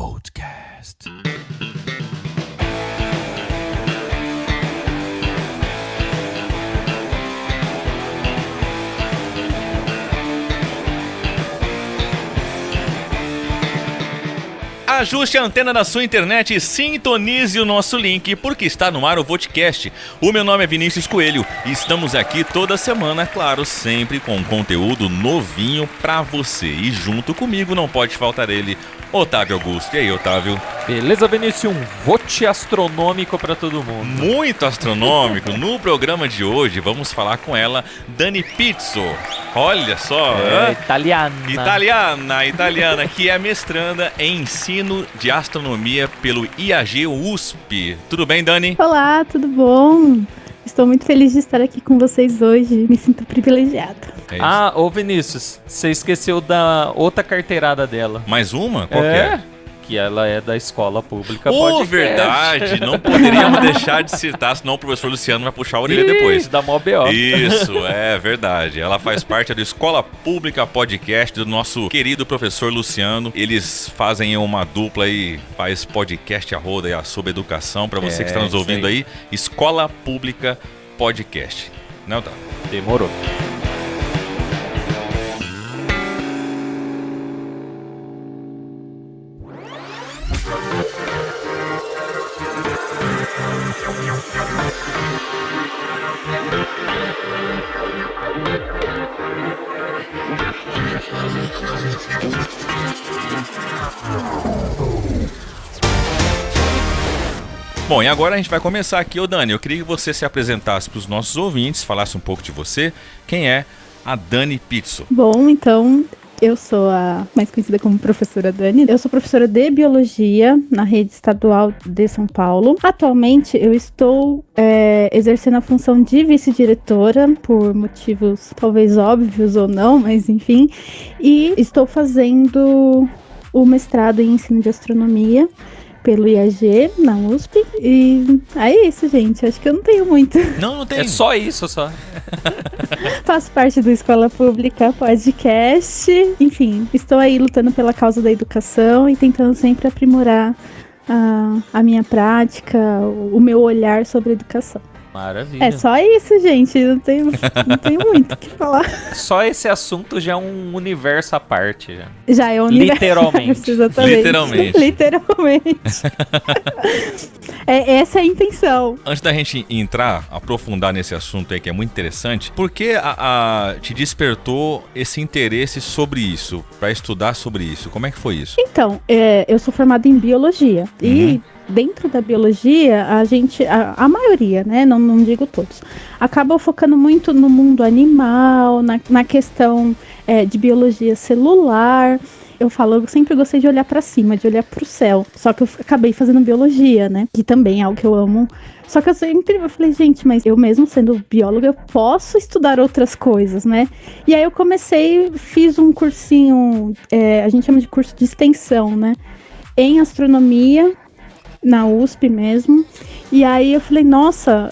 Podcast. Ajuste a antena da sua internet e sintonize o nosso link, porque está no ar o Vodcast. O meu nome é Vinícius Coelho e estamos aqui toda semana, claro, sempre com conteúdo novinho pra você. E junto comigo não pode faltar ele, Otávio Augusto. E aí, Otávio? Beleza, Vinícius? Um vote astronômico pra todo mundo. Muito astronômico. No programa de hoje vamos falar com ela, Dani Pizzo. Olha só. Italiana, que é mestranda em ensino de astronomia pelo IAG USP. Tudo bem, Dani? Olá, tudo bom? Estou muito feliz de estar aqui com vocês hoje. Me sinto privilegiada. Ô Vinícius, você esqueceu da outra carteirada dela. Mais uma? Qual que é? Que ela é da escola pública. Verdade, não poderíamos deixar de citar, senão o professor Luciano vai puxar a orelha depois. Dá mó B.O. Isso, é verdade. Ela faz parte da Escola Pública Podcast do nosso querido professor Luciano. Eles fazem uma dupla aí, faz podcast a roda aí sobre educação. Pra você que está nos ouvindo aí, Escola Pública Podcast. Não tá? Demorou. Bom, e agora a gente vai começar aqui. Ô Dani, eu queria que você se apresentasse para os nossos ouvintes, falasse um pouco de você. Quem é a Dani Pizzo? Bom, então, eu sou a mais conhecida como professora Dani. Eu sou professora de Biologia na rede estadual de São Paulo. Atualmente, eu estou exercendo a função de vice-diretora, por motivos talvez óbvios ou não, mas enfim. E estou fazendo o mestrado em ensino de astronomia pelo IAG, na USP. E é isso, gente. Acho que eu não tenho muito. Não tem. É só isso, só. Faço parte do Escola Pública Podcast. Enfim, estou aí lutando pela causa da educação e tentando sempre aprimorar a minha prática, o meu olhar sobre a educação. Maravilha. É só isso, gente. Não tenho muito o que falar. Só esse assunto já é um universo à parte. Já é um universo. Literalmente. Exatamente. Literalmente. Essa é a intenção. Antes da gente aprofundar nesse assunto aí que é muito interessante, por que te despertou esse interesse sobre isso, para estudar sobre isso? Como é que foi isso? Então, eu sou formada em Biologia e dentro da biologia, a maioria, né, não digo todos, acaba focando muito no mundo animal, na questão de biologia celular. Eu sempre gostei de olhar para cima, de olhar para o céu. Só que eu acabei fazendo biologia, né, que também é algo que eu amo. Só que eu falei, gente, mas eu mesmo sendo bióloga, eu posso estudar outras coisas, né? E aí eu fiz um cursinho, a gente chama de curso de extensão, né, em astronomia, na USP mesmo. E aí eu falei, nossa,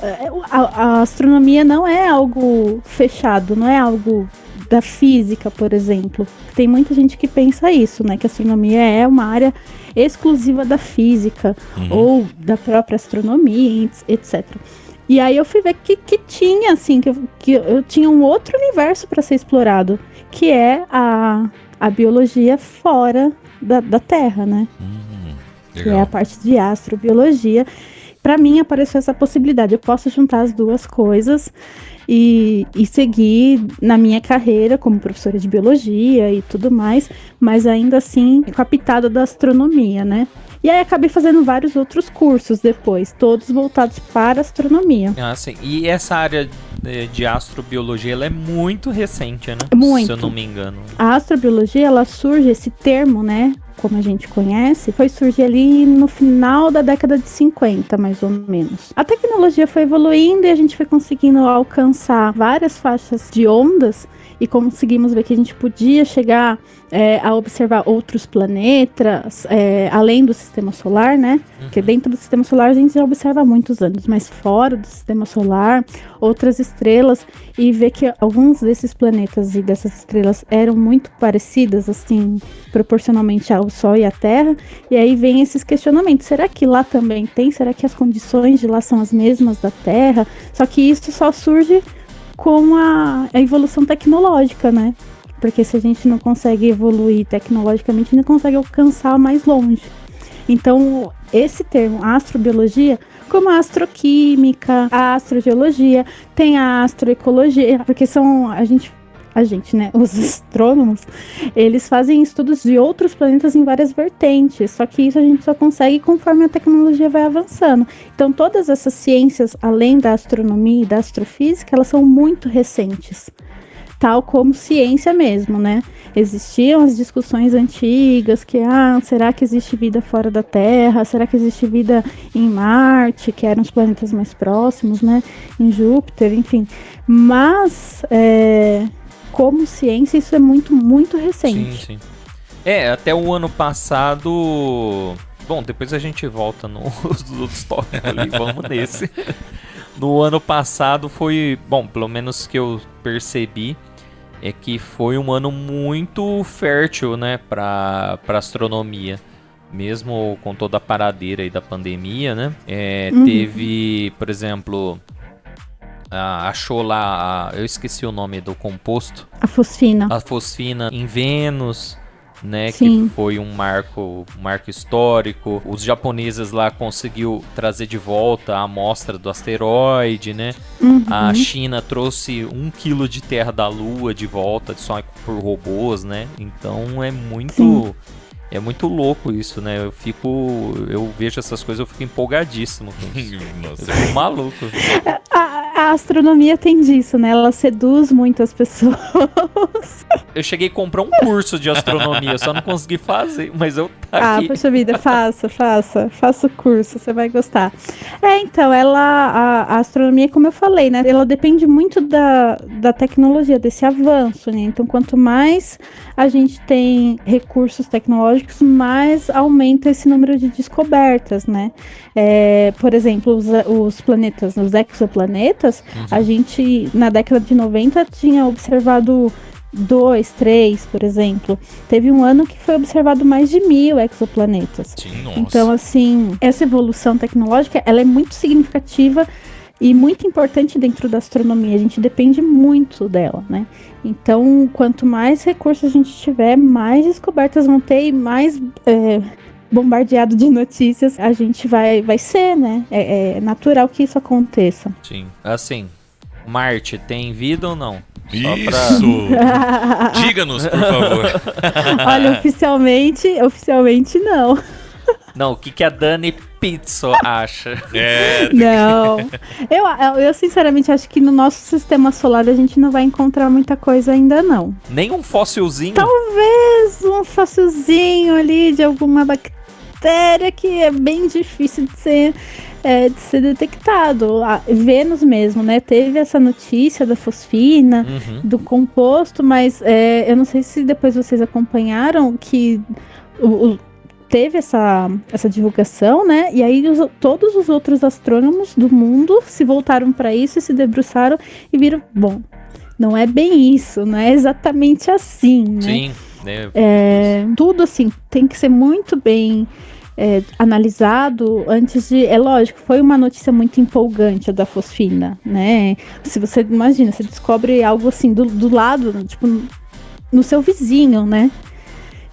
a astronomia não é algo fechado, não é algo da física, por exemplo. Tem muita gente que pensa isso, né, que a astronomia é uma área exclusiva da física, ou da própria astronomia, etc. E aí eu fui ver que tinha, assim, que eu tinha um outro universo para ser explorado, que é a biologia fora da Terra, né? Que é a parte de astrobiologia. Para mim apareceu essa possibilidade. Eu posso juntar as duas coisas e seguir na minha carreira como professora de biologia e tudo mais, mas ainda assim com a pitada da astronomia, né? E aí acabei fazendo vários outros cursos depois, todos voltados para astronomia. Ah, sim. E essa área de astrobiologia, ela é muito recente, né? Muito. Se eu não me engano. A astrobiologia, ela surge, esse termo, né, como a gente conhece, foi surgir ali no final da década de 50, mais ou menos. A tecnologia foi evoluindo e a gente foi conseguindo alcançar várias faixas de ondas e conseguimos ver que a gente podia chegar a observar outros planetas, além do sistema solar, né? Porque dentro do sistema solar a gente já observa há muitos anos, mas fora do sistema solar, outras estrelas, e ver que alguns desses planetas e dessas estrelas eram muito parecidas, assim, proporcionalmente ao Sol e à Terra, e aí vem esses questionamentos. Será que lá também tem? Será que as condições de lá são as mesmas da Terra? Só que isso só surge com a evolução tecnológica, né? Porque se a gente não consegue evoluir tecnologicamente, a gente não consegue alcançar mais longe. Então, esse termo, astrobiologia, como a astroquímica, a astrogeologia, tem a astroecologia, porque são a gente, né, os astrônomos, eles fazem estudos de outros planetas em várias vertentes, só que isso a gente só consegue conforme a tecnologia vai avançando. Então, todas essas ciências, além da astronomia e da astrofísica, elas são muito recentes. Tal como ciência mesmo, né? Existiam as discussões antigas que, será que existe vida fora da Terra? Será que existe vida em Marte, que eram os planetas mais próximos, né? Em Júpiter, enfim. Mas, como ciência, isso é muito, muito recente. Sim. Até o ano passado... Bom, depois a gente volta nos outros tópicos ali, vamos nesse. No ano passado foi... Bom, pelo menos que eu percebi, é que foi um ano muito fértil, né, para astronomia. Mesmo com toda a paradeira aí da pandemia, né? Teve, por exemplo... achou lá, eu esqueci o nome do composto. A fosfina. A fosfina em Vênus, né? Sim. Que foi um marco histórico. Os japoneses lá conseguiu trazer de volta a amostra do asteroide, né? A China trouxe 1 quilo de terra da Lua de volta, só por robôs, né? Então é muito... Sim. É muito louco isso, né? Eu vejo essas coisas, eu fico empolgadíssimo com isso. Nossa. Eu fico maluco. A astronomia tem disso, né? Ela seduz muito as pessoas. Eu cheguei a comprar um curso de astronomia, só não consegui fazer, mas eu poxa vida, faça o curso, você vai gostar. Então, a astronomia, como eu falei, né? Ela depende muito da tecnologia, desse avanço, né? Então, quanto mais a gente tem recursos tecnológicos, mais aumenta esse número de descobertas, né? Por exemplo, os planetas, os exoplanetas, a gente, na década de 90, tinha observado 2, 3, por exemplo. Teve um ano que foi observado mais de 1000 exoplanetas. Sim, nossa. Então, assim, essa evolução tecnológica, ela é muito significativa e muito importante dentro da astronomia. A gente depende muito dela, né? Então, quanto mais recursos a gente tiver, mais descobertas vão ter e mais bombardeado de notícias a gente vai ser, né? É natural que isso aconteça. Sim. Assim, Marte tem vida ou não? Isso! Diga-nos, por favor. Olha, oficialmente não. Não, o que a Dani Pizzo acha? Não. Eu sinceramente acho que no nosso sistema solar a gente não vai encontrar muita coisa ainda, não. Nem um fóssilzinho? Talvez um fóssilzinho ali de alguma bactéria que é bem difícil de ser detectado. A Vênus mesmo, né? Teve essa notícia da fosfina, do composto, mas eu não sei se depois vocês acompanharam que teve essa divulgação, né? E aí todos os outros astrônomos do mundo se voltaram para isso e se debruçaram e viram, bom, não é bem isso, não é exatamente assim, né? Sim. Tudo assim tem que ser muito bem analisado antes de... É lógico, foi uma notícia muito empolgante a da fosfina, né? Se você imagina, você descobre algo assim do lado, tipo, no seu vizinho, né?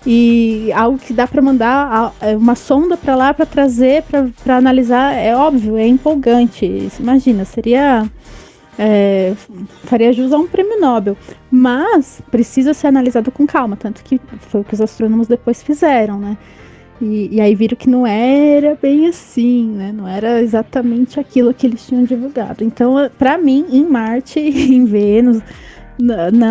E algo que dá para mandar uma sonda para lá para trazer, para analisar, é óbvio, é empolgante. Imagina, faria jus a um prêmio Nobel, mas precisa ser analisado com calma, tanto que foi o que os astrônomos depois fizeram, né? E aí viram que não era bem assim, né? Não era exatamente aquilo que eles tinham divulgado. Então, para mim, em Marte, em Vênus,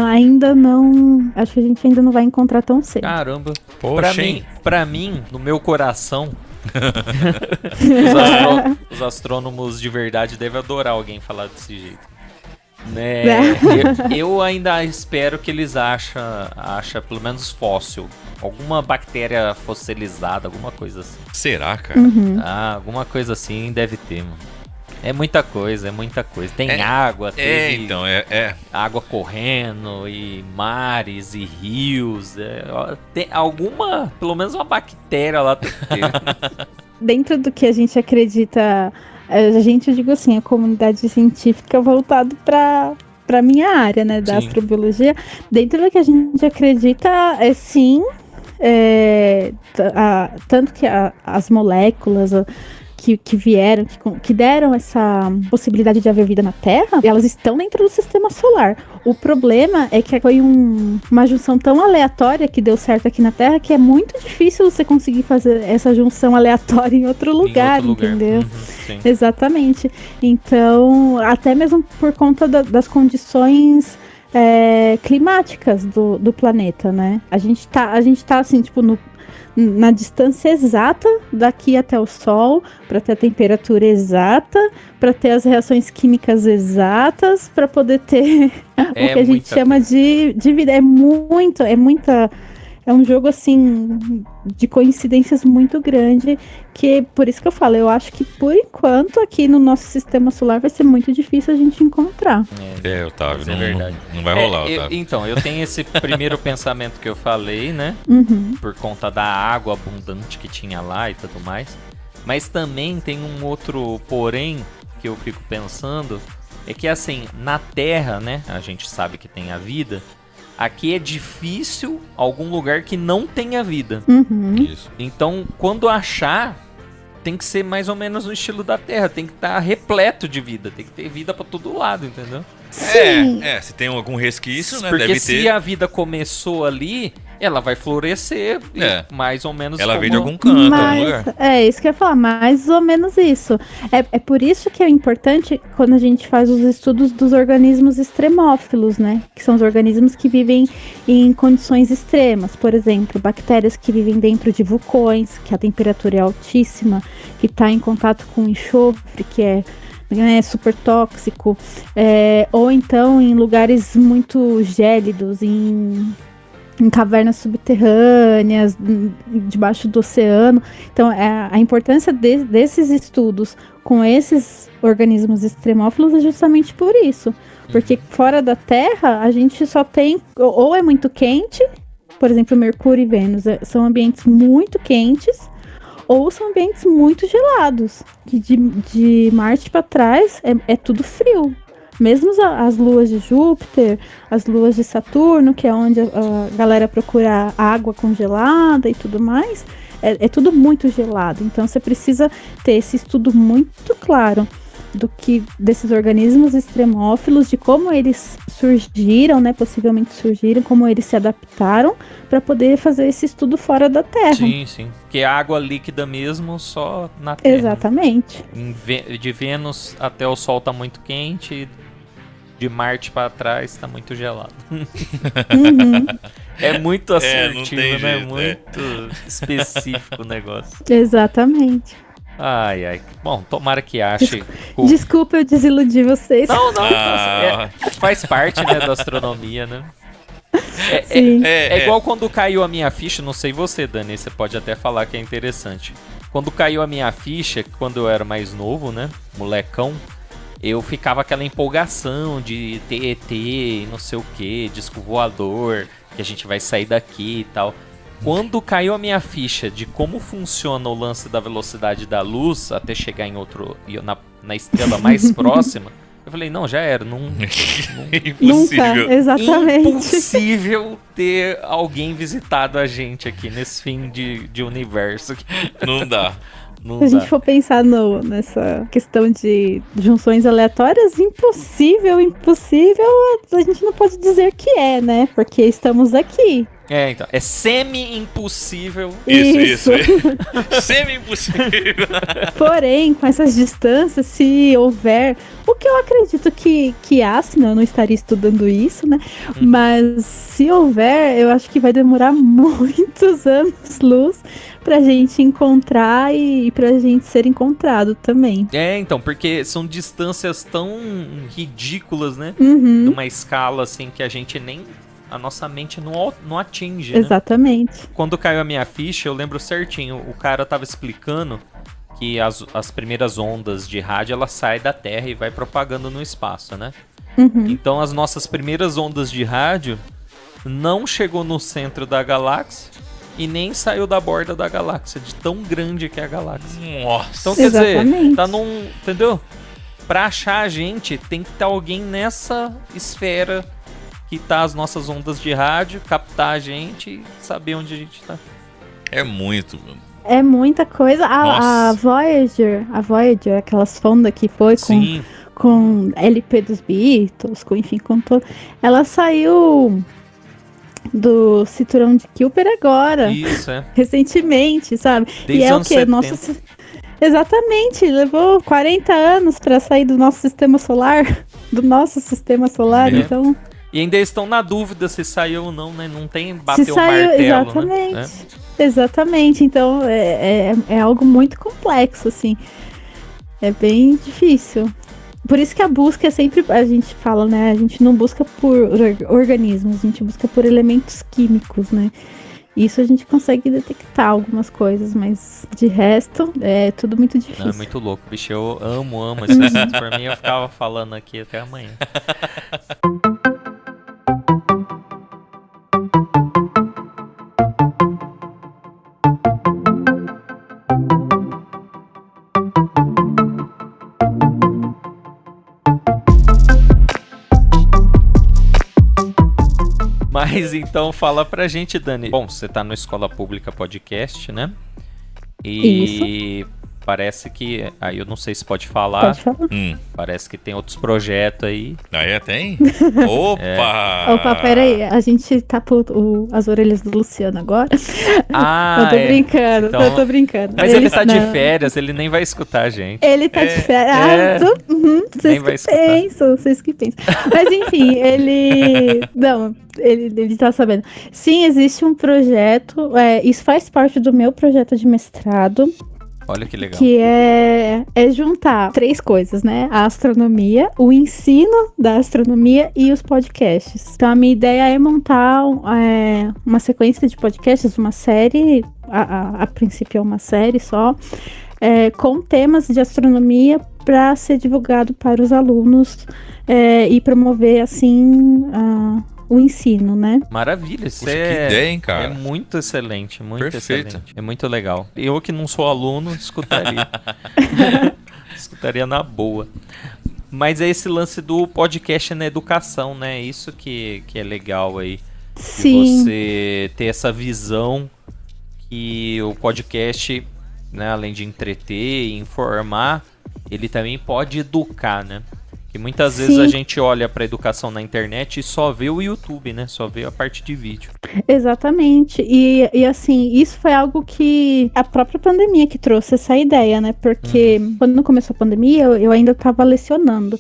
ainda não. Acho que a gente ainda não vai encontrar tão cedo. Caramba. Poxa, pra mim, no meu coração, os astrônomos de verdade devem adorar alguém falar desse jeito. Né? Eu ainda espero que eles achem pelo menos fóssil. Alguma bactéria fossilizada, alguma coisa assim. Será, cara? Alguma coisa assim deve ter, mano. É muita coisa. Tem água, tem água correndo, e mares, e rios. Tem alguma, pelo menos uma bactéria lá tem que ter. Dentro do que a gente acredita, eu digo assim, a comunidade científica voltada para minha área, né, da astrobiologia, dentro do que a gente acredita, sim, tanto que as moléculas que vieram, que deram essa possibilidade de haver vida na Terra, elas estão dentro do sistema solar. O problema é que foi uma junção tão aleatória que deu certo aqui na Terra, que é muito difícil você conseguir fazer essa junção aleatória em outro lugar, entendeu? Exatamente. Então, até mesmo por conta das condições climáticas do planeta, né? A gente tá assim, tipo, na distância exata daqui até o Sol, para ter a temperatura exata, para ter as reações químicas exatas, para poder ter o que a gente chama de vida. É um jogo, assim, de coincidências muito grande, que por isso que eu falo, eu acho que por enquanto aqui no nosso sistema solar vai ser muito difícil a gente encontrar. Otávio, é verdade. Não vai rolar, Otávio. Então, eu tenho esse primeiro pensamento que eu falei, né? Por conta da água abundante que tinha lá e tudo mais. Mas também tem um outro porém que eu fico pensando, é que assim, na Terra, né? A gente sabe que tem a vida. Aqui é difícil algum lugar que não tenha vida. Isso. Então, quando achar, tem que ser mais ou menos no estilo da Terra. Tem que estar repleto de vida. Tem que ter vida pra todo lado, entendeu? Se tem algum resquício, né? Porque deve se ter. a vida começou ali, ela vai florescer mais ou menos. Ela veio de algum canto, algum lugar. É isso que eu ia falar, mais ou menos isso. É por isso que é importante quando a gente faz os estudos dos organismos extremófilos, né? Que são os organismos que vivem em condições extremas. Por exemplo, bactérias que vivem dentro de vulcões, que a temperatura é altíssima, que está em contato com enxofre, que é super tóxico, ou então em lugares muito gélidos, em cavernas subterrâneas, debaixo do oceano. Então, a importância desses estudos com esses organismos extremófilos é justamente por isso. Porque fora da Terra, a gente só tem, ou é muito quente, por exemplo, Mercúrio e Vênus, são ambientes muito quentes, ou são ambientes muito gelados. De Marte para trás é tudo frio. Mesmo as luas de Júpiter, as luas de Saturno, que é onde a galera procura água congelada e tudo mais, é tudo muito gelado. Então você precisa ter esse estudo muito claro desses organismos extremófilos, de como eles surgiram, né? Possivelmente surgiram, como eles se adaptaram para poder fazer esse estudo fora da Terra. Sim. Porque é água líquida mesmo, só na Terra. Exatamente. De Vênus até o Sol tá muito quente, de Marte para trás tá muito gelado. É muito assertivo, né? Jeito, muito específico o negócio. Exatamente. Ai. Bom, tomara que ache. Desculpa eu desiludi vocês. Não. Faz parte, né, da astronomia, né? Igual quando caiu a minha ficha, não sei você, Dani, você pode até falar que é interessante. Quando caiu a minha ficha, quando eu era mais novo, né, molecão, eu ficava aquela empolgação de ter ET e não sei o que, disco voador, que a gente vai sair daqui e tal. Quando caiu a minha ficha de como funciona o lance da velocidade da luz até chegar na estrela mais próxima, eu falei, não, já era. Impossível. Nunca, exatamente. Impossível ter alguém visitado a gente aqui nesse fim de universo. Não dá. Se a gente for pensar nessa questão de junções aleatórias, impossível, a gente não pode dizer que né? Porque estamos aqui. Então, é semi-impossível. Isso. Semi-impossível. Porém, com essas distâncias, se houver... O que eu acredito que há, senão eu não estaria estudando isso, né? Mas se houver, eu acho que vai demorar muitos anos-luz pra gente encontrar e pra gente ser encontrado também. Então, porque são distâncias tão ridículas, né? Uhum. Numa escala, assim, que a gente nem... A nossa mente não atinge, né? Exatamente. Quando caiu a minha ficha, eu lembro certinho. O cara tava explicando que as primeiras ondas de rádio, ela sai da Terra e vai propagando no espaço, né? Uhum. Então, as nossas primeiras ondas de rádio não chegou no centro da galáxia e nem saiu da borda da galáxia, de tão grande que é a galáxia. Nossa. Então, quer Exatamente. dizer, tá num... Entendeu? Pra achar a gente, tem que ter alguém nessa esfera que tá as nossas ondas de rádio, captar a gente e saber onde a gente tá. É muito, mano. É muita coisa. A Nossa. Voyager, aquela sonda que foi Sim. com LP dos Beatles, com todo. Ela saiu do cinturão de Kuiper agora, Isso, recentemente, sabe? Desde e é o anos que? 70. Exatamente, levou 40 anos pra sair do nosso sistema solar. É. Então. E ainda estão na dúvida se saiu ou não, né? Não tem Se bater o saiu, martelo, exatamente. né? Exatamente, então é algo muito complexo, assim. É bem difícil. Por isso que a busca é sempre, a gente fala, né? A gente não busca por organismos, a gente busca por elementos químicos, né? Isso a gente consegue detectar algumas coisas, mas de resto é tudo muito difícil. Não, é muito louco, bicho. Eu amo esse assunto. Por mim, eu ficava falando aqui até amanhã. Mas então fala pra gente, Dani. Bom, você tá no Escola Pública Podcast, né? E parece que... Aí eu não sei se pode falar. Pode falar. Parece que tem outros projetos aí. Tem? Opa! Opa, peraí, a gente tapa as orelhas do Luciano agora. Eu tô brincando, então... eu tô brincando. Mas ele tá de férias, ele nem vai escutar a gente. Ele tá de férias. Vocês que pensam. Mas enfim, ele tá sabendo. Sim, existe um projeto, isso faz parte do meu projeto de mestrado. Olha que legal. Que é juntar 3 coisas, né? A astronomia, o ensino da astronomia e os podcasts. Então, a minha ideia é montar uma sequência de podcasts, uma série, a princípio é uma série só, com temas de astronomia para ser divulgado para os alunos e promover, assim, o ensino, né? Maravilha, isso Puxa, que ideia, hein, cara? É muito excelente, muito Perfeito. excelente. É muito legal. Eu que não sou aluno, escutaria. Escutaria na boa. Mas é esse lance do podcast na educação, né? Isso que é legal aí. Sim. De você ter essa visão que o podcast, né, além de entreter e informar, ele também pode educar, né? Que muitas vezes a gente olha para educação na internet e só vê o YouTube, né? Só vê a parte de vídeo. Exatamente. E assim, isso foi algo que a própria pandemia que trouxe essa ideia, né? Porque quando começou a pandemia, eu ainda estava lecionando.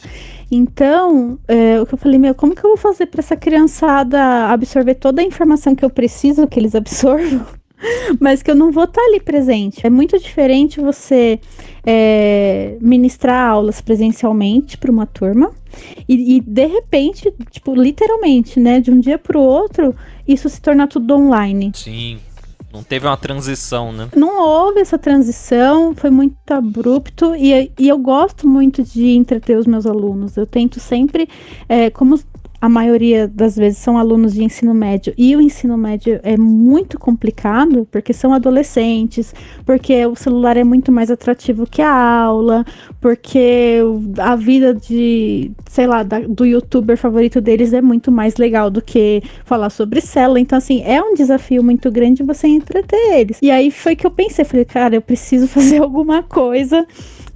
Então, o que eu falei, como que eu vou fazer para essa criançada absorver toda a informação que eu preciso que eles absorvam? Mas que eu não vou estar ali presente. É muito diferente você ministrar aulas presencialmente para uma turma e de repente, tipo, literalmente, né, de um dia para o outro, isso se tornar tudo online. Sim, não teve uma transição, né? Não houve essa transição, foi muito abrupto e eu gosto muito de entreter os meus alunos. Eu tento sempre, como a maioria das vezes são alunos de ensino médio, e o ensino médio é muito complicado, porque são adolescentes, porque o celular é muito mais atrativo que a aula, porque a vida do youtuber favorito deles é muito mais legal do que falar sobre célula. Então, assim, é um desafio muito grande você entreter eles. E aí foi que eu pensei, falei, cara, eu preciso fazer alguma coisa.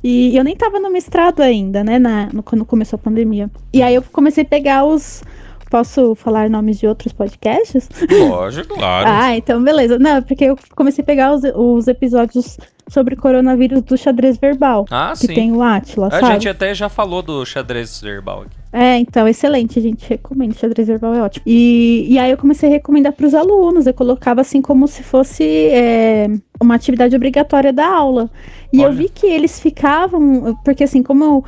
E eu nem tava no mestrado ainda, né, quando começou a pandemia. E aí eu comecei a pegar os Posso falar nomes de outros podcasts? Lógico. Claro. Ah, então beleza. Não, porque eu comecei a pegar os episódios sobre coronavírus do xadrez verbal. Ah, que sim. tem o Átila, A sabe? gente até já falou do xadrez verbal aqui. Então, excelente, a gente recomenda. O xadrez verbal é ótimo. E aí eu comecei a recomendar para os alunos. Eu colocava assim como se fosse uma atividade obrigatória da aula. E Olha. eu vi que eles ficavam... Porque assim, como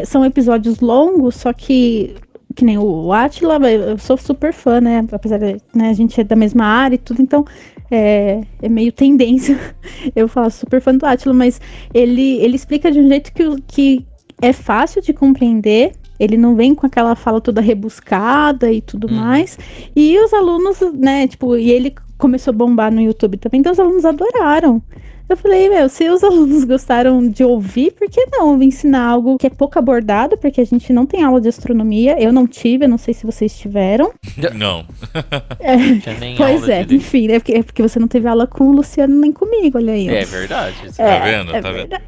são episódios longos, só que nem o Átila, eu sou super fã, né? Apesar de a gente é da mesma área e tudo, então é meio tendência. Eu falo super fã do Átila, mas ele explica de um jeito que é fácil de compreender. Ele não vem com aquela fala toda rebuscada e tudo mais. E os alunos, né, e ele começou a bombar no YouTube também, então os alunos adoraram. Eu falei, se os alunos gostaram de ouvir, por que não? Eu vou ensinar algo que é pouco abordado, porque a gente não tem aula de astronomia. Eu não tive, eu não sei se vocês tiveram. Não. Tinha nem Pois aula direito. enfim, é porque você não teve aula com o Luciano nem comigo, olha aí. É verdade. Tá vendo? Tá vendo? Verdade.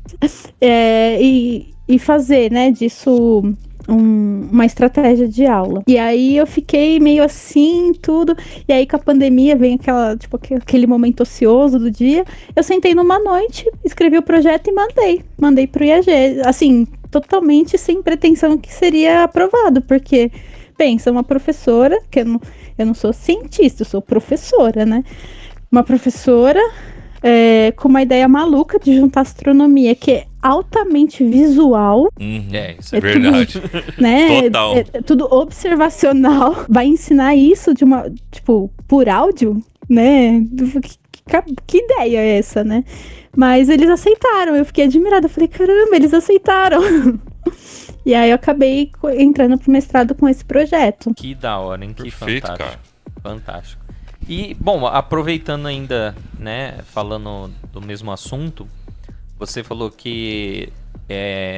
E fazer, né, disso uma estratégia de aula. E aí eu fiquei meio assim, tudo. E aí com a pandemia vem aquele momento ocioso do dia. Eu sentei numa noite, escrevi o projeto e mandei. Mandei pro IAG. Assim, totalmente sem pretensão que seria aprovado. Porque, pensa, uma professora, que eu não sou cientista, eu sou professora, né? Uma professora com uma ideia maluca de juntar astronomia, que é altamente visual. Isso é Verdade. Né? Total. É tudo observacional. Vai ensinar isso por áudio, né? Que ideia é essa, né? Mas eles aceitaram. Eu fiquei admirada. Eu falei, caramba, eles aceitaram. E aí eu acabei entrando pro mestrado com esse projeto. Que da hora, hein? Que Perfeito, fantástico. cara. Fantástico. E, bom, aproveitando ainda, né, falando do mesmo assunto, você falou que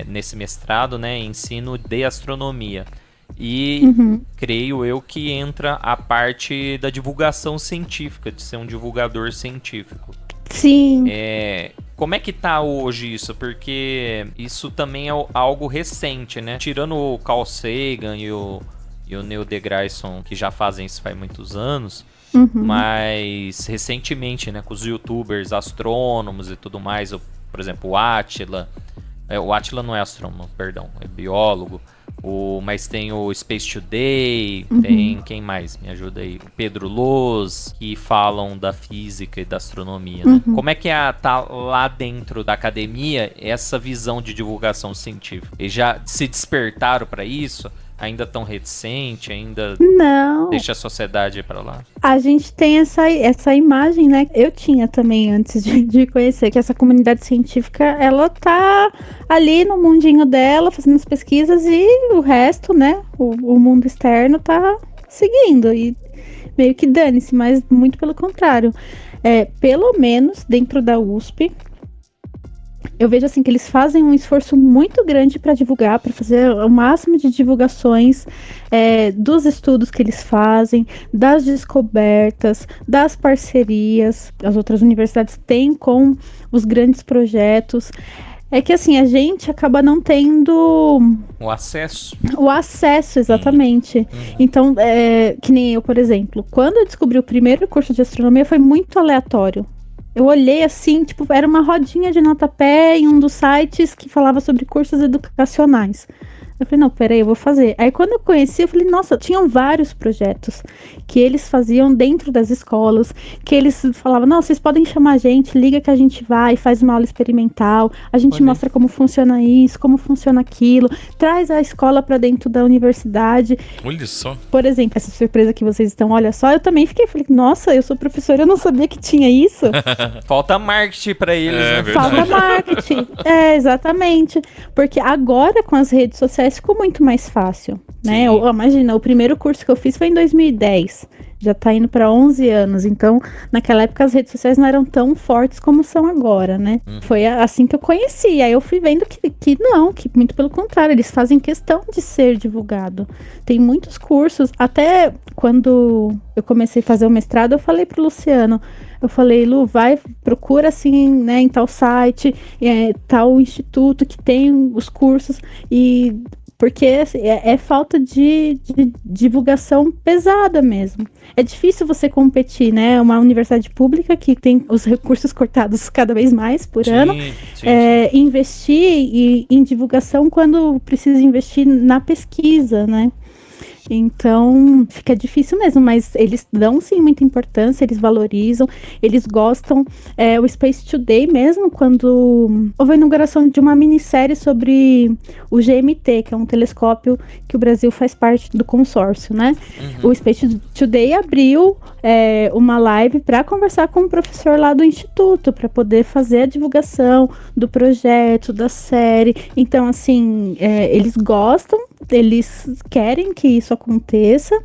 nesse mestrado, né, ensino de astronomia. E creio eu que entra a parte da divulgação científica, de ser um divulgador científico. Sim. Como é que tá hoje isso? Porque isso também é algo recente, né? Tirando o Carl Sagan e o Neil deGrasse, que já fazem isso faz muitos anos, mas recentemente, né, com os youtubers, astrônomos e tudo mais, por exemplo, o Átila. O Átila não é astrônomo, perdão, é biólogo. Mas tem o Space Today, tem quem mais? Me ajuda aí. O Pedro Loz, que falam da física e da astronomia, né? Como é que tá lá dentro da academia essa visão de divulgação científica? Eles já se despertaram para isso? Ainda tão reticente? Ainda não deixa a sociedade para lá? A gente tem essa imagem, né? Eu tinha também antes de conhecer que essa comunidade científica, ela tá ali no mundinho dela, fazendo as pesquisas, e o resto, né? O mundo externo tá seguindo e meio que dane-se, mas muito pelo contrário. Pelo menos dentro da USP, eu vejo assim que eles fazem um esforço muito grande para divulgar, para fazer o máximo de divulgações dos estudos que eles fazem, das descobertas, das parcerias. As outras universidades têm com os grandes projetos. É que assim, a gente acaba não tendo o acesso. O acesso, exatamente. Então, que nem eu, por exemplo, quando eu descobri o primeiro curso de astronomia, foi muito aleatório. Eu olhei assim, era uma rodinha de notapé em um dos sites que falava sobre cursos educacionais. Eu falei, não, peraí, eu vou fazer. Aí quando eu conheci, eu falei, nossa, tinham vários projetos que eles faziam dentro das escolas, que eles falavam, não, vocês podem chamar a gente, liga que a gente vai, faz uma aula experimental, a gente mostra como funciona isso, como funciona aquilo, traz a escola para dentro da universidade. Olha só. Por exemplo, essa surpresa que vocês estão, olha só, eu também falei, nossa, eu sou professora, eu não sabia que tinha isso. Falta marketing para eles, né? Verdade. Falta marketing. Exatamente. Porque agora, com as redes sociais, ficou muito mais fácil, né? Imagina, o primeiro curso que eu fiz foi em 2010. Já tá indo para 11 anos. Então, naquela época, as redes sociais não eram tão fortes como são agora, né? Foi assim que eu conheci. Aí eu fui vendo que muito pelo contrário, eles fazem questão de ser divulgado. Tem muitos cursos. Até quando eu comecei a fazer o mestrado, eu falei pro Luciano, eu falei, Lu, procura assim, né, em tal site, tal instituto que tem os cursos, e Porque assim, é falta de divulgação pesada mesmo. É difícil você competir, né? Uma universidade pública que tem os recursos cortados cada vez mais por ano, investir em divulgação quando precisa investir na pesquisa, né? Então, fica difícil mesmo, mas eles dão sim muita importância, eles valorizam, eles gostam. O Space Today mesmo, quando houve a inauguração de uma minissérie sobre o GMT, que é um telescópio que o Brasil faz parte do consórcio, né? O Space Today abriu uma live para conversar com o professor lá do Instituto, para poder fazer a divulgação do projeto, da série. Então, assim, eles gostam, eles querem que isso aconteça,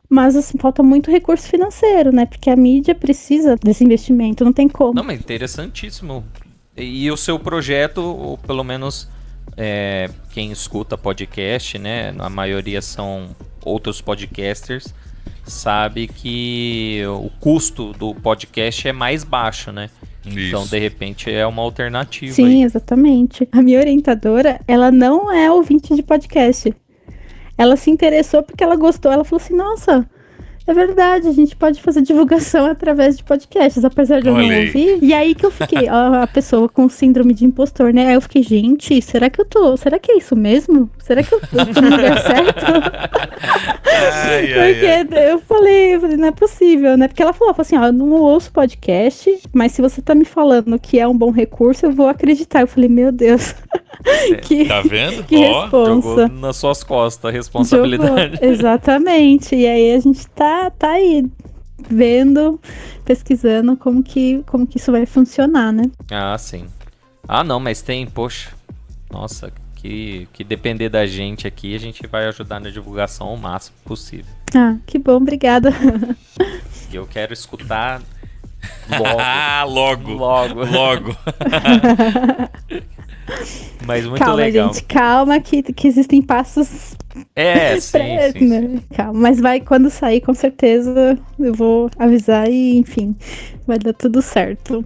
mas assim, falta muito recurso financeiro, né? Porque a mídia precisa desse investimento, não tem como. Não, mas interessantíssimo. E o seu projeto, ou pelo menos quem escuta podcast, né? A maioria são outros podcasters, sabe que o custo do podcast é mais baixo, né? Então, Isso. de repente, é uma alternativa. Sim, aí. exatamente. A minha orientadora, ela não é ouvinte de podcast. Ela se interessou porque ela gostou. Ela falou assim, nossa, é verdade, a gente pode fazer divulgação através de podcasts, apesar de eu não ouvir. E aí que eu fiquei, a pessoa com síndrome de impostor, né? Aí eu fiquei, gente, será que é isso mesmo? Será que eu tô no lugar certo? Porque eu falei, não é possível, né? Porque ela falou assim, eu não ouço podcast, mas se você tá me falando que é um bom recurso, eu vou acreditar. Eu falei, meu Deus. Tá vendo? Que responsa. Jogou nas suas costas a responsabilidade. Jogou, exatamente. E aí a gente tá aí vendo, pesquisando como que isso vai funcionar, né? Ah, sim. Ah, não, mas tem, poxa. Nossa, que depender da gente aqui, a gente vai ajudar na divulgação o máximo possível. Ah, que bom, obrigada. E eu quero escutar logo. Logo. Mas muito calma, legal. Gente, calma que existem passos. Sim. Né? Calma, mas quando sair, com certeza eu vou avisar e, enfim, vai dar tudo certo.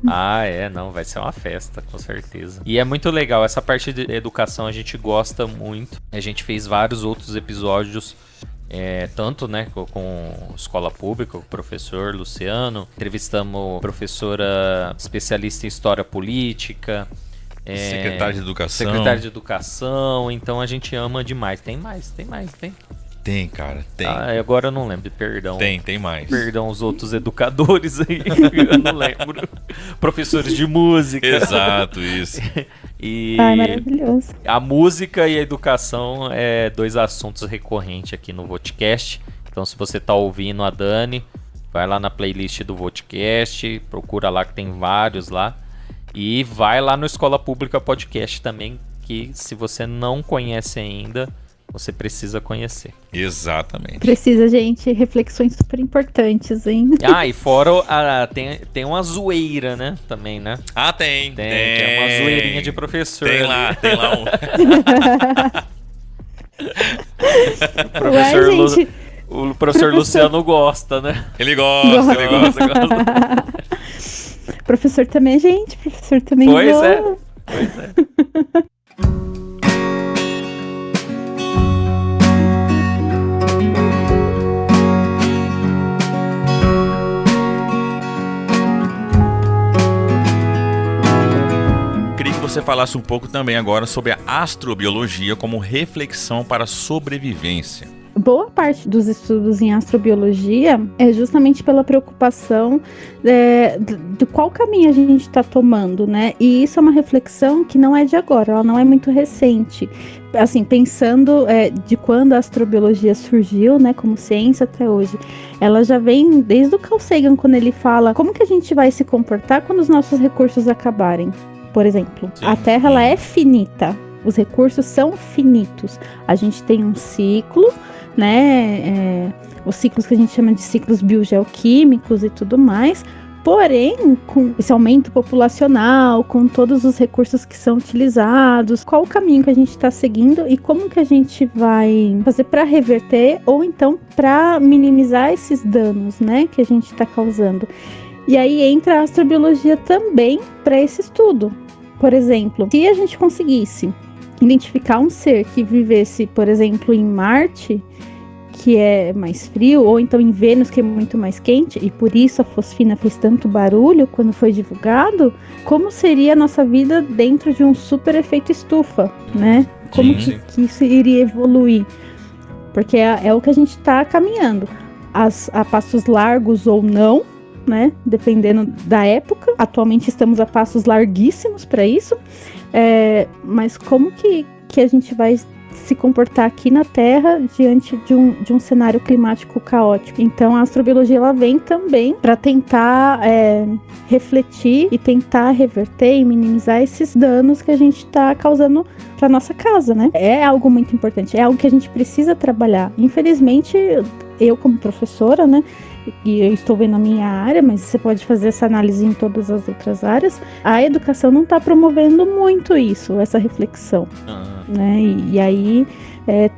Não, vai ser uma festa, com certeza. E é muito legal, essa parte de educação a gente gosta muito. A gente fez vários outros episódios, tanto, né, com escola pública, com o professor Luciano. Entrevistamos professora especialista em história política. Secretário de Educação. Então a gente ama demais. Tem mais. Tem, cara, tem. Agora eu não lembro, perdão. Tem mais. Perdão os outros educadores aí, eu não lembro. Professores de música. Exato, isso. Maravilhoso. A música e a educação é 2 assuntos recorrentes aqui no Vodcast. Então se você tá ouvindo a Dani, vai lá na playlist do Vodcast, procura lá que tem vários lá. E vai lá no Escola Pública Podcast também, que se você não conhece ainda, você precisa conhecer. Exatamente. Precisa, gente. Reflexões super importantes, hein? E fora tem uma zoeira, né? Também, né? Tem. Tem uma zoeirinha de professor. Tem lá um. Gente... O professor Luciano gosta, né? Ele gosta. Professor também, gente. Professor também. Pois é. Queria que você falasse um pouco também agora sobre a astrobiologia como reflexão para a sobrevivência. Boa parte dos estudos em astrobiologia é justamente pela preocupação de qual caminho a gente está tomando, né? E isso é uma reflexão que não é de agora, ela não é muito recente. Assim, pensando de quando a astrobiologia surgiu, né, como ciência até hoje, ela já vem desde o Carl Sagan, quando ele fala como que a gente vai se comportar quando os nossos recursos acabarem. Por exemplo, a Terra ela é finita, os recursos são finitos. A gente tem um ciclo, né? Os ciclos que a gente chama de ciclos biogeoquímicos e tudo mais. Porém, com esse aumento populacional, com todos os recursos que são utilizados, qual o caminho que a gente está seguindo e como que a gente vai fazer para reverter ou então para minimizar esses danos, né, que a gente está causando. E aí entra a astrobiologia também para esse estudo. Por exemplo, se a gente conseguisse identificar um ser que vivesse, por exemplo, em Marte, que é mais frio, ou então em Vênus, que é muito mais quente, e por isso a fosfina fez tanto barulho quando foi divulgado, como seria a nossa vida dentro de um super efeito estufa, né? Como que isso iria evoluir? Porque é o que a gente está caminhando. A passos largos ou não, né? Dependendo da época. Atualmente estamos a passos larguíssimos para isso. Mas como que a gente vai se comportar aqui na Terra diante de um cenário climático caótico? Então a astrobiologia ela vem também para tentar refletir e tentar reverter e minimizar esses danos que a gente está causando para nossa casa, né? É algo muito importante, é algo que a gente precisa trabalhar. Infelizmente, eu como professora, né, e eu estou vendo a minha área, mas você pode fazer essa análise em todas as outras áreas, a educação não está promovendo muito isso, essa reflexão, né? E aí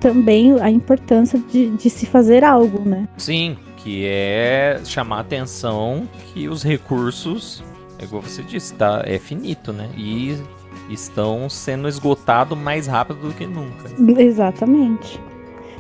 também a importância de se fazer algo, né? Sim, que é chamar a atenção que os recursos, igual você disse, é finito, né? E estão sendo esgotados mais rápido do que nunca. Exatamente.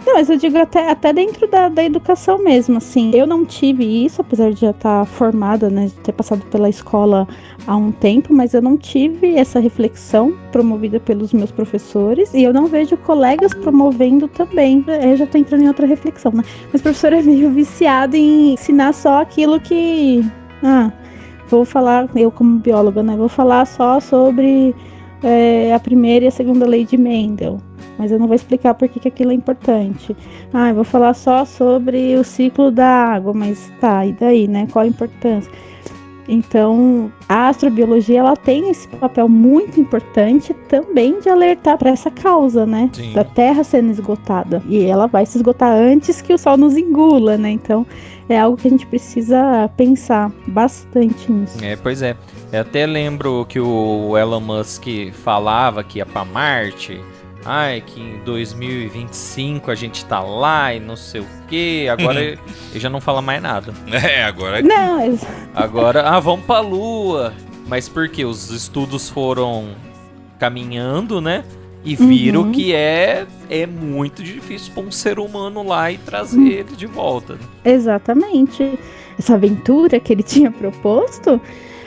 Não, mas eu digo até dentro da educação mesmo, assim. Eu não tive isso, apesar de já estar formada, né, de ter passado pela escola há um tempo, mas eu não tive essa reflexão promovida pelos meus professores e eu não vejo colegas promovendo também. Eu já estou entrando em outra reflexão, né? Mas o professor é meio viciado em ensinar só aquilo que... vou falar, eu como bióloga, né, vou falar só sobre a primeira e a segunda lei de Mendel. Mas eu não vou explicar por que aquilo é importante. Eu vou falar só sobre o ciclo da água, mas tá, e daí, né? Qual a importância? Então, a astrobiologia, ela tem esse papel muito importante também de alertar para essa causa, né? Sim. Da Terra sendo esgotada. E ela vai se esgotar antes que o Sol nos engula, né? Então, é algo que a gente precisa pensar bastante nisso. Pois é. Eu até lembro que o Elon Musk falava que ia para Marte... que em 2025 a gente tá lá e não sei o que. Agora ele já não fala mais nada. Agora... Não, Agora, vamos pra Lua. Mas por quê? Os estudos foram caminhando, né? E viram que é muito difícil pra um ser humano lá e trazer ele de volta. Né? Exatamente. Essa aventura que ele tinha proposto...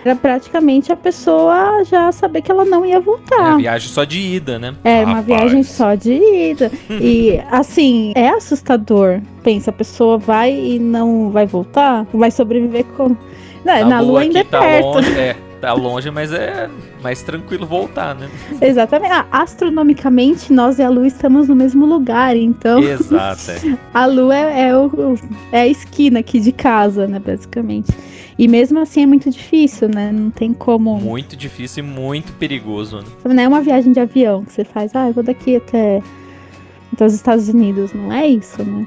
era praticamente a pessoa já saber que ela não ia voltar. É uma viagem só de ida, né? Uma viagem só de ida. E, assim, é assustador. Pensa, a pessoa vai e não vai voltar? Vai sobreviver com... Na Lua ainda é perto. Longe, tá longe, mas é mais tranquilo voltar, né? Exatamente. Astronomicamente, nós e a Lua estamos no mesmo lugar, então... Exato. A Lua é a esquina aqui de casa, né, basicamente. E mesmo assim é muito difícil, né? Não tem como... Muito difícil e muito perigoso, né? Não é uma viagem de avião que você faz, eu vou daqui até os Estados Unidos. Não é isso, né?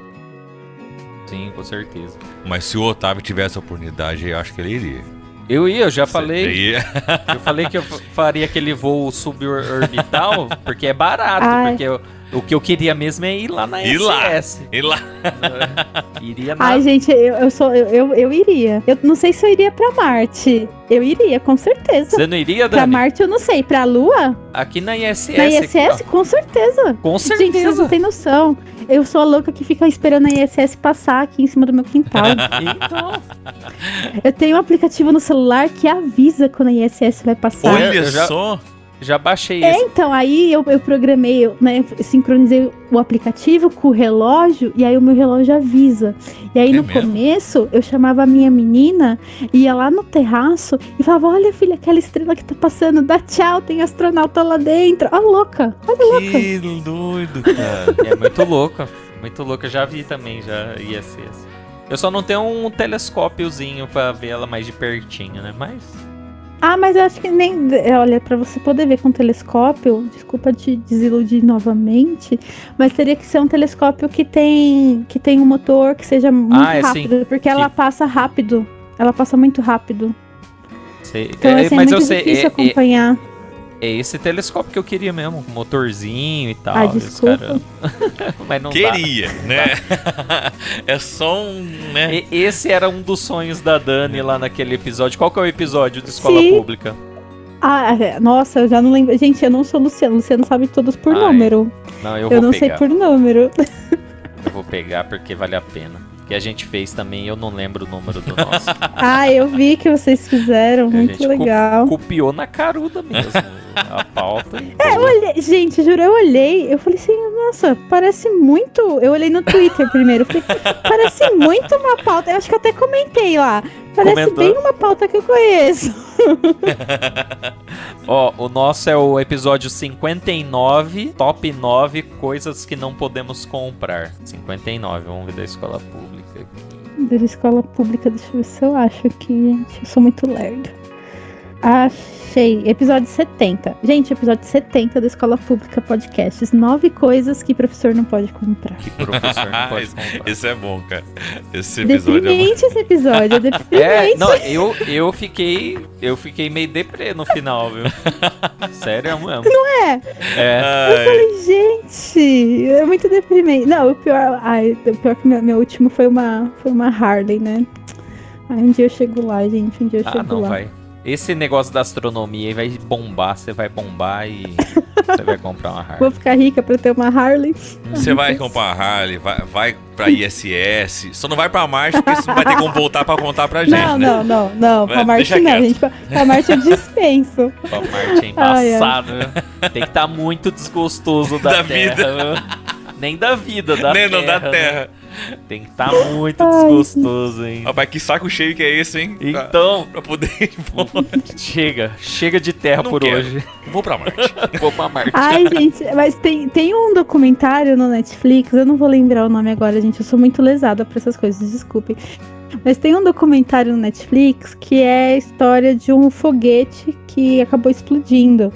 Sim, com certeza. Mas se o Otávio tivesse a oportunidade, eu acho que ele iria. Eu já falei. Eu falei que eu faria aquele voo suborbital, porque é barato, porque... O que eu queria mesmo é ir lá na ISS. Ir lá. Iria na... gente, eu iria. Eu não sei se eu iria pra Marte. Eu iria, com certeza. Você não iria, Dani? Pra Marte eu não sei. Pra Lua? Aqui na ISS. Na ISS, aqui, com certeza. Com certeza. Gente, vocês não têm noção. Eu sou a louca que fica esperando a ISS passar aqui em cima do meu quintal. Então... Eu tenho um aplicativo no celular que avisa quando a ISS vai passar. Olha só... Já baixei isso. Então, aí eu programei, né, sincronizei o aplicativo com o relógio, e aí o meu relógio avisa. E aí no começo, eu chamava a minha menina, ia lá no terraço e falava, olha filha, aquela estrela que tá passando, dá tchau, tem astronauta lá dentro. Olha louca, Que doido, cara. É muito louco, eu já vi também, já ISS. Eu só não tenho um telescópiozinho pra ver ela mais de pertinho, né, mas eu acho que nem... Olha, pra você poder ver com telescópio, desculpa te desiludir novamente, mas teria que ser um telescópio que tem um motor que seja muito rápido, porque ela passa rápido. Ela passa muito rápido. Sei. Então mas muito difícil acompanhar. É esse telescópio que eu queria mesmo, com motorzinho e tal. Desculpa. Mas não queria, né? É só né? Esse era um dos sonhos da Dani lá naquele episódio. Qual que é o episódio de Escola Pública? Nossa, eu já não lembro. Gente, eu não sou Luciano. Luciano sabe todos por número. Não, eu Eu vou não pegar. sei por número. Eu vou pegar porque vale a pena. Que a gente fez também, eu não lembro o número do nosso. Eu vi que vocês fizeram. A Muito gente legal. copiou na caruda mesmo a pauta. Eu olhei, gente, juro, eu olhei, eu falei assim, nossa, parece muito. Eu olhei no Twitter primeiro, falei, parece muito uma pauta. Eu acho que eu até comentei lá. Parece Comentou? bem uma pauta que eu conheço. Ó, o nosso é o episódio 59, top 9 coisas que não podemos comprar. 59, vamos ver da escola pública aqui. Da escola pública, deixa eu ver se eu acho aqui, gente. Eu sou muito lerda. Achei. Episódio 70. Gente, episódio 70 da Escola Pública Podcasts. 9 coisas que professor não pode comprar. Que professor não pode comprar. Esse é bom, cara. Esse episódio Deprimente esse episódio, deprimente. Não, eu fiquei meio deprê no final, viu? Sério mesmo. É. Eu falei, gente, é muito deprimente. Não, o pior que meu último foi uma Harley, né? Aí um dia eu chego lá, gente, um dia eu chego Não lá. vai. Esse negócio da astronomia aí vai bombar, você vai bombar e você vai comprar uma Harley. Vou ficar rica pra ter uma Harley. Você vai comprar uma Harley, vai pra ISS. Só não vai pra Marte, porque você não vai ter como voltar pra contar pra gente, Não, né? não. Pra Marte Deixa não, quieto. gente. Pra Marte eu dispenso. Pra Marte é embaçado, viu? Tem que estar muito desgostoso da terra, viu? Nem da vida, da Nem terra. não da Terra. Né? Tem que estar muito desgostoso, hein? Rapaz, que saco cheio que é esse, hein? Então, Pra poder ir embora. chega de terra Não por quero. hoje. Vou pra Marte. Vou pra Marte. Ai, gente, mas tem um documentário no Netflix, eu não vou lembrar o nome agora, gente, eu sou muito lesada pra essas coisas, desculpem. Mas tem um documentário no Netflix que é a história de um foguete que acabou explodindo.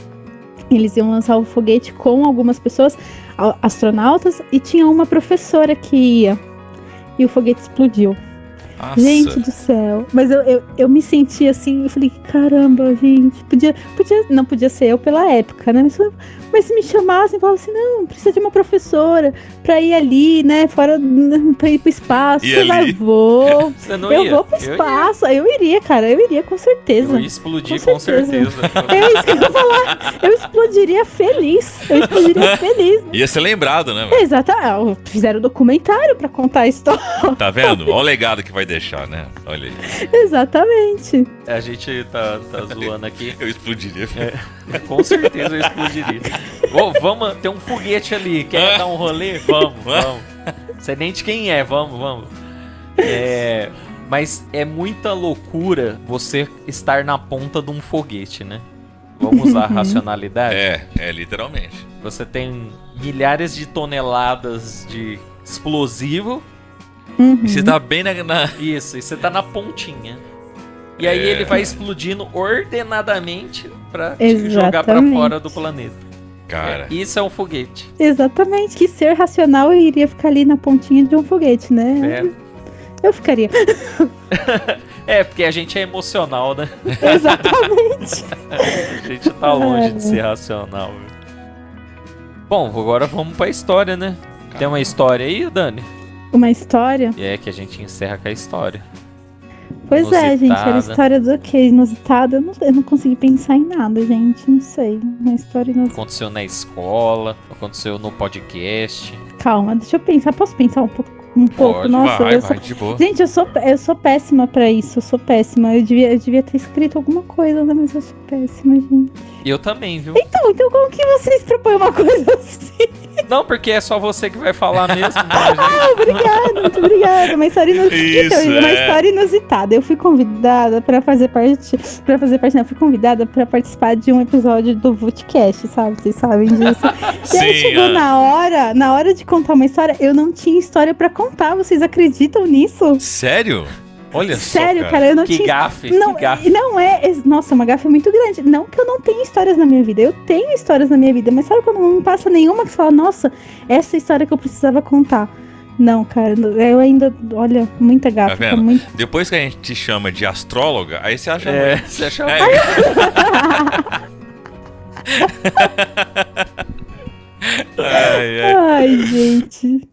Eles iam lançar o foguete com algumas pessoas, astronautas, e tinha uma professora que ia. E o foguete explodiu. Nossa. Gente do céu. Mas eu me senti assim, eu falei, caramba, gente. Não podia ser eu pela época, né? Mas se me chamassem, falavam assim, não, precisa de uma professora pra ir ali, né? Fora, pra ir pro espaço. E Você vai, ali? vou. Você não Eu ia? vou pro espaço. Eu iria, cara. Eu iria, com certeza. Eu ia explodir com certeza. É isso que eu ia falar. Eu explodiria feliz. Ia ser lembrado, né, mano? Exato. Fizeram documentário pra contar a história. Tá vendo? Olha o legado que vai deixar, né? Olha aí. Exatamente. A gente tá zoando aqui. Eu explodiria. Com certeza eu explodiria. Vamos, tem um foguete ali. Quer dar um rolê? Vamos. Sei nem de quem é, vamos. Mas é muita loucura você estar na ponta de um foguete, né? Vamos usar a racionalidade? Literalmente. Você tem milhares de toneladas de explosivo. Uhum. E você tá bem na... Isso, e você tá na pontinha. E aí ele vai explodindo ordenadamente pra te jogar pra Exatamente. fora do planeta. Cara. Isso é um foguete. Exatamente. Que ser racional iria ficar ali na pontinha de um foguete, né? Eu ficaria. Porque a gente é emocional, né? Exatamente. A gente tá longe de ser racional. Viu? Bom, agora vamos pra história, né? Tem uma história aí, Dani? Uma história? Que a gente encerra com a história. Pois é, gente. Era a Inusitada. história do quê? Inusitada? Eu não consegui pensar em nada, gente. Não sei. Uma história inusitada. Aconteceu na escola, aconteceu no podcast. Calma, deixa eu pensar. Posso pensar um pouco? Pode, Nossa, vai, eu sou... de boa. Gente, eu sou péssima pra isso. Eu sou péssima. Eu devia ter escrito alguma coisa, né? Mas eu sou péssima, gente. Eu também, viu? Então como que vocês propõem uma coisa assim? Não, porque é só você que vai falar mesmo. Né, Obrigada, muito obrigada. Uma história inusitada. Isso, Uma história inusitada. Eu fui convidada pra fazer parte. Não, fui convidada pra participar de um episódio do Vootcast, sabe? Vocês sabem disso. E aí chegou na hora de contar uma história, eu não tinha história pra contar. Vocês acreditam nisso? Sério? Olha Sério, só, cara, eu não Que tinha. gafe, Não, que gafe. não é. Nossa, uma gafe muito grande. Não que eu não tenha histórias na minha vida. Eu tenho histórias na minha vida, mas sabe quando não passa nenhuma que você fala, nossa, essa é a história que eu precisava contar. Não, cara, eu ainda. Olha, muita gafe. Tá vendo? Muito... Depois que a gente te chama de astróloga, aí você acha. Você achou? Ai, gente.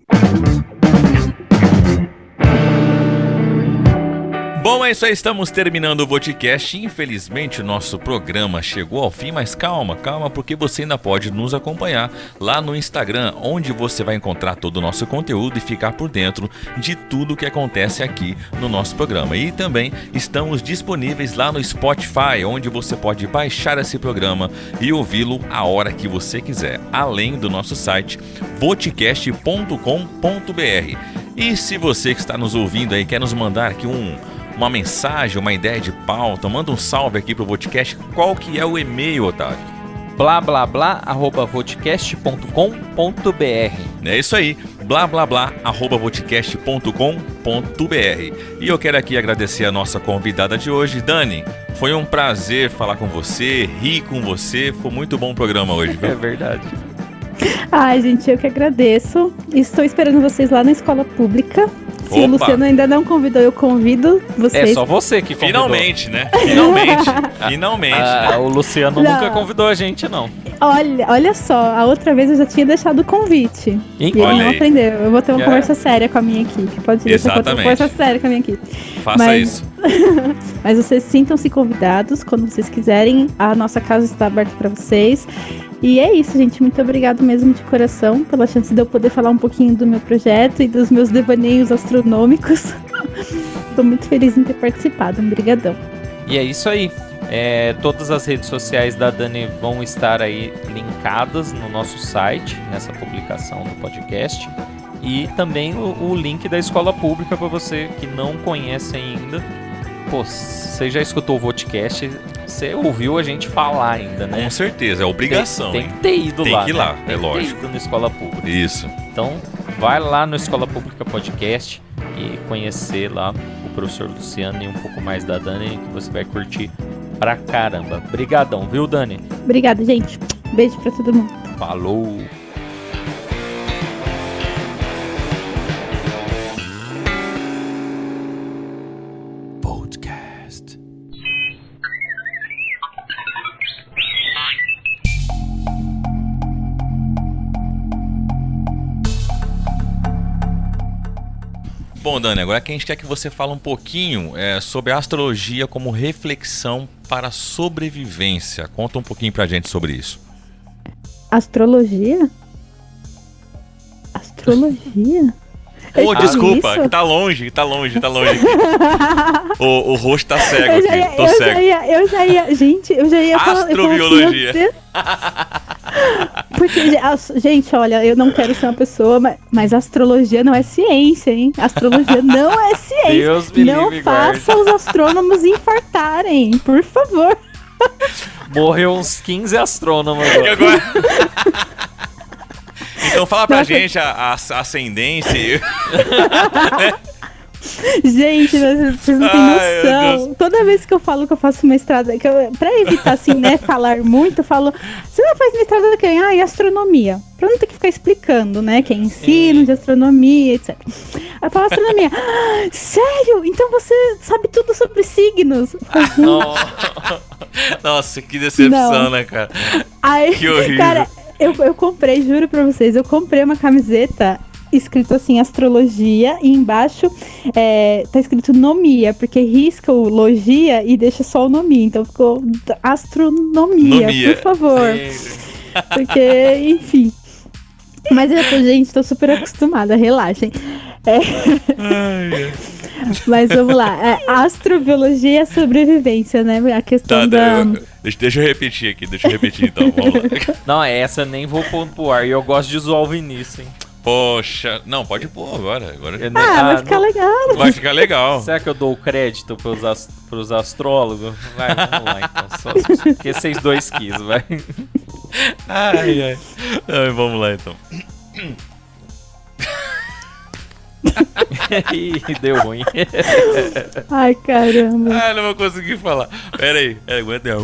Bom, é isso aí, estamos terminando o Voticast. Infelizmente o nosso programa chegou ao fim, mas calma, porque você ainda pode nos acompanhar lá no Instagram, onde você vai encontrar todo o nosso conteúdo e ficar por dentro de tudo que acontece aqui no nosso programa. E também estamos disponíveis lá no Spotify, onde você pode baixar esse programa e ouvi-lo a hora que você quiser, além do nosso site voticast.com.br. E se você que está nos ouvindo aí quer nos mandar aqui uma mensagem, uma ideia de pauta, manda um salve aqui pro Voticast. Qual que é o e-mail, Otávio? blá@voticast.com.br. É isso aí, blá@voticast.com.br. E eu quero aqui agradecer a nossa convidada de hoje, Dani. Foi um prazer falar com você, rir com você, foi muito bom o programa hoje, viu? É verdade. Ai, gente, eu que agradeço. Estou esperando vocês lá na escola pública. Se o Luciano ainda não convidou, eu convido vocês. É só você que convidou. Finalmente, né? Finalmente. O Luciano nunca convidou a gente, não. Olha só, a outra vez eu já tinha deixado o convite. E ele não aprendeu. Eu vou ter uma conversa séria com a minha equipe. Pode deixar que eu vou ter uma conversa séria com a minha equipe. Faça isso. Mas vocês sintam-se convidados quando vocês quiserem. A nossa casa está aberta para vocês. E é isso, gente. Muito obrigado mesmo de coração pela chance de eu poder falar um pouquinho do meu projeto e dos meus devaneios astronômicos. Estou muito feliz em ter participado. Obrigadão. E é isso aí. Todas as redes sociais da Dani vão estar aí linkadas no nosso site, nessa publicação do podcast. E também o link da escola pública para você que não conhece ainda. Pô, você já escutou o Voticast, você ouviu a gente falar ainda, né? Com certeza, é obrigação. Tem que ter ido lá. Tem que ir lá, é lógico. Tem que ter ido na escola pública. Isso. Então, vai lá no Escola Pública Podcast e conhecer lá o professor Luciano e um pouco mais da Dani, que você vai curtir pra caramba. Brigadão, viu, Dani? Obrigada, gente. Beijo pra todo mundo. Falou! Bom, Dani, agora que a gente quer que você fale um pouquinho sobre a astrologia como reflexão para a sobrevivência. Conta um pouquinho pra gente sobre isso. Astrologia? Astrologia? Ô, desculpa, que tá longe. O rosto tá cego aqui, tô cego. Eu já ia falar... Astrobiologia. Porque, gente, olha, eu não quero ser uma pessoa, mas astrologia não é ciência, hein? Astrologia não é ciência. Deus me não livre, faça os astrônomos infartarem, por favor. Morreu uns 15 astrônomos agora. Então fala pra gente a ascendência. Gente, vocês não têm noção. Toda vez que eu falo que eu faço mestrado, pra evitar assim, né, falar muito, eu falo, você não faz mestrado de quem? Em astronomia. Pra não ter que ficar explicando, né, que é ensino de astronomia, etc. Aí eu falo astronomia. Sério? Então você sabe tudo sobre signos? Nossa, que decepção, né, cara? Que horrível. Cara, eu comprei, juro pra vocês, eu comprei uma camiseta escrito assim, astrologia, e embaixo tá escrito nomia, porque risca o logia e deixa só o nomia, então ficou astronomia, por favor. Porque, enfim. Mas gente, tô super acostumada, relaxem. Mas vamos lá, astrobiologia é sobrevivência, né? A questão Deixa eu repetir aqui, então, vamos lá. Não, essa nem vou pôr pro ar, e eu gosto de zoar o Vinícius, hein? Poxa, não, pode pôr agora. Vai ficar legal. Vai ficar legal. Será que eu dou o crédito pros astrólogos? Vai, vamos lá então. Porque vocês dois quis, vai. Ai. Vamos lá então. Ih, deu ruim. Ai, caramba. Não vou conseguir falar. Pera aí, aguenta aí.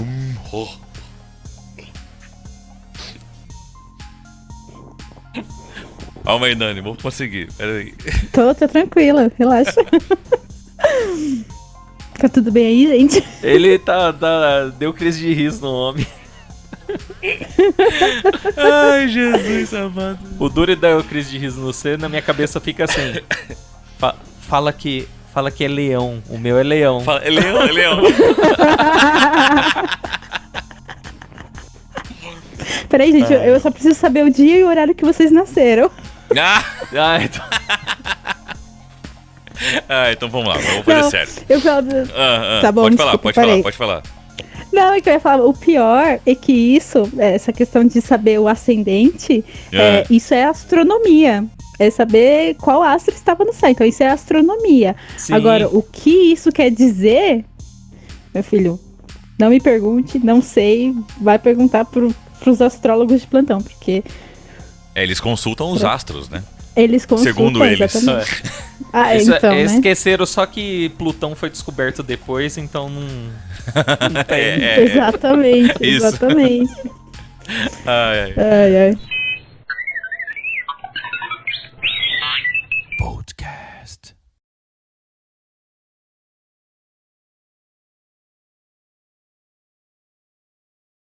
Calma aí, Dani, vou conseguir. Pera aí. Tô tranquila, relaxa. Tá tudo bem aí, gente? Ele deu crise de riso no homem. Ai, Jesus amado. O Duri deu crise de riso no C, na minha cabeça fica assim. Fala que Fala que é leão. O meu é leão. É leão, é leão. Peraí, gente, eu só preciso saber o dia e o horário que vocês nasceram. Então... Então vamos lá, vamos fazer sério. Eu falo... Tá bom, pode desculpa, falar, pode falar. Não, é que eu ia falar, o pior é que essa questão de saber o ascendente, isso é astronomia. É saber qual astro estava no céu. Então isso é astronomia. Sim. Agora, o que isso quer dizer, meu filho, não me pergunte, não sei, vai perguntar pros astrólogos de plantão, porque... Eles consultam os astros, né? Eles consultam, segundo eles. Exatamente. Então, né? Esqueceram só que Plutão foi descoberto depois, então não tem. Exatamente, Isso. exatamente. Ai. Ai.